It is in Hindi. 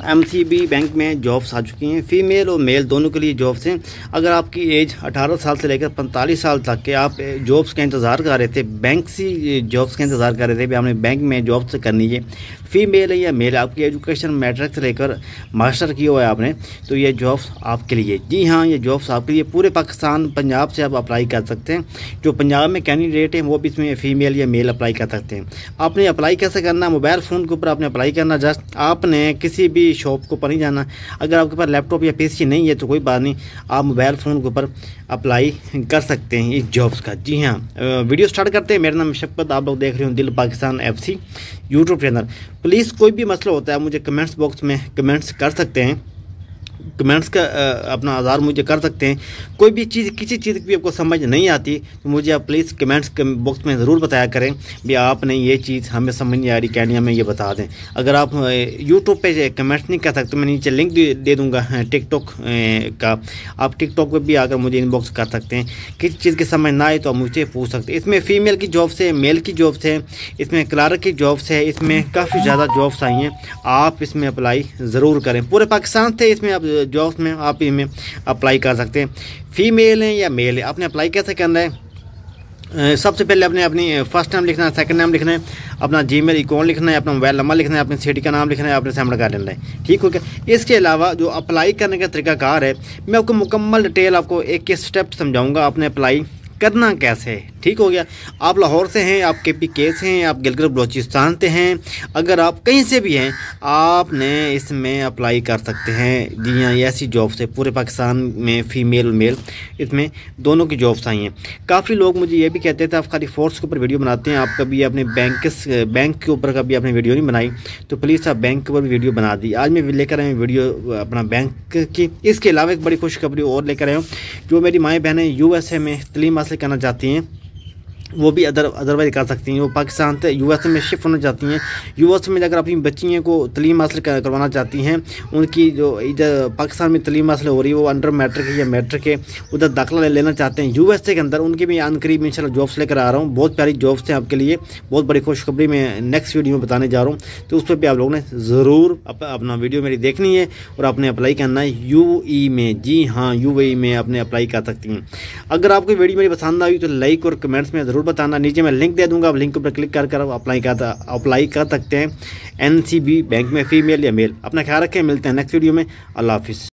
एमसीबी बैंक में जॉब्स आ चुकी हैं। फ़ीमेल और मेल दोनों के लिए जॉब्स हैं। अगर आपकी एज 18 साल से लेकर 45 साल तक के आप जॉब्स का इंतज़ार कर रहे थे, बैंक से जॉब्स का इंतज़ार कर रहे थे भी आपने बैंक में जॉब्स करनी है, फ़ीमेल है या मेल, आपकी एजुकेशन मैट्रिक से लेकर मास्टर किया हुआ है आपने, तो ये जॉब्स आपके लिए। जी हाँ, ये जॉब्स आपके लिए पूरे पाकिस्तान, पंजाब से आप अप्लाई कर सकते हैं। जो पंजाब में कैंडिडेट हैं वो भी इसमें फ़ीमेल या मेल अप्लाई कर सकते हैं। आपने अप्लाई कैसे करना, मोबाइल फ़ोन के ऊपर आपने अप्लाई करना। जस्ट आपने किसी भी शॉप के ऊपर नहीं जाना। अगर आपके पास लैपटॉप या पीसी नहीं है तो कोई बात नहीं, आप मोबाइल फ़ोन के ऊपर अप्लाई कर सकते हैं इस जॉब्स का। जी हाँ, वीडियो स्टार्ट करते हैं। मेरा नाम शफ़क़त, आप लोग देख रहे हो दिल Pakistan FC YouTube channel. Please कोई भी मसला होता है मुझे कमेंट्स बॉक्स में कमेंट्स कर सकते हैं, कमेंट्स का अपना आज़ार मुझे कर सकते हैं। कोई भी चीज़, किसी चीज़ की आपको समझ नहीं आती तो मुझे आप प्लीज़ कमेंट्स बॉक्स में ज़रूर बताया करें भी आपने ये चीज़ हमें समझ नहीं आ रही, क्या नहीं, हमें ये बता दें। अगर आप यूट्यूब पे कमेंट्स नहीं कर सकते, मैं नीचे लिंक दे दूँगा टिकटॉक का, आप टिकटॉक पर भी आकर मुझे इनबॉक्स कर सकते हैं। किसी चीज़ की समझ ना आए तो आप मुझसे पूछ सकते हैं। इसमें फ़ीमेल की जॉब्स है, मेल की जॉब्स है, इसमें क्लार्क की जॉब्स है, इसमें काफ़ी ज़्यादा जॉब्स आई हैं। आप इसमें अप्लाई ज़रूर करें। पूरे पाकिस्तान से इसमें आप जॉब्स में आप इसमें अप्लाई कर सकते हैं। फ़ीमेल है या मेल है, आपने अप्लाई कैसे करना है? सबसे पहले आपने अपनी फर्स्ट नाम लिखना है, सेकंड नाम लिखना है, अपना जीमेल अकाउंट लिखना है, अपना मोबाइल नंबर लिखना है, अपनी सिटी का नाम लिखना है, आपने सबमिट कर लेना है। ठीक हो गया। इसके अलावा जो अप्लाई करने का तरीकाकार है, मैं आपको मुकम्मल डिटेल आपको एक एक स्टेप समझाऊंगा आपने अप्लाई करना कैसे है। ठीक हो गया। आप लाहौर से हैं, आप KPK से हैं, आप गिलगित बलोचिस्तान से हैं, अगर आप कहीं से भी हैं आपने इसमें अप्लाई कर सकते हैं। जी हाँ, ऐसी जॉब्स है पूरे पाकिस्तान में, फ़ीमेल मेल इसमें दोनों की जॉब्स आई हैं। काफ़ी लोग मुझे ये भी कहते थे आप खाली फोर्स के ऊपर वीडियो बनाते हैं, आप कभी अपने बैंक के ऊपर कभी आपने वीडियो नहीं बनाई, तो प्लीज़ आप बैंक के ऊपर वीडियो बना दी। आज मैं लेकर आया वीडियो अपना बैंक की। इसके अलावा एक बड़ी खुशखबरी और लेकर आया हूँ। जो मेरी माएँ बहनें USA में तलीम हासिल करना चाहती हैं वो भी अदरवाइज कर सकती हैं। वो पाकिस्तान से US में शिफ्ट होना चाहती हैं। US में अगर अपनी बच्चियों को तलीम हासिल करवाना चाहती हैं, उनकी जो इधर पाकिस्तान में तलीम हासिल हो रही है वो अंडर मैट्रिक है या मैट्रिक है, उधर दाखिला लेना चाहते हैं USA के अंदर, उनकी भी अनकरीब इंशाल्लाह जॉब्स लेकर आ रहा हूँ। बहुत प्यारी जॉब्स हैं आपके लिए, बहुत बड़ी खुशखबरी मैं नेक्स्ट वीडियो में बताने जा रहा हूँ, तो उस पर भी आप लोगों ने ज़रूर अपना वीडियो मेरी देखनी है और आपने अप्लाई करना है UAE में। जी हाँ, UAE में आपने अप्लाई कर सकती हैं। अगर आपको वीडियो मेरी पसंद आई तो लाइक और कमेंट्स में ज़रूर बताना। नीचे मैं लिंक दे दूंगा, आप लिंक पर क्लिक कर अप्लाई कर सकते हैं। NCB बैंक में फ़ीमेल या मेल। अपना ख्याल रखें, मिलते हैं नेक्स्ट वीडियो में। अल्लाह हाफिज़।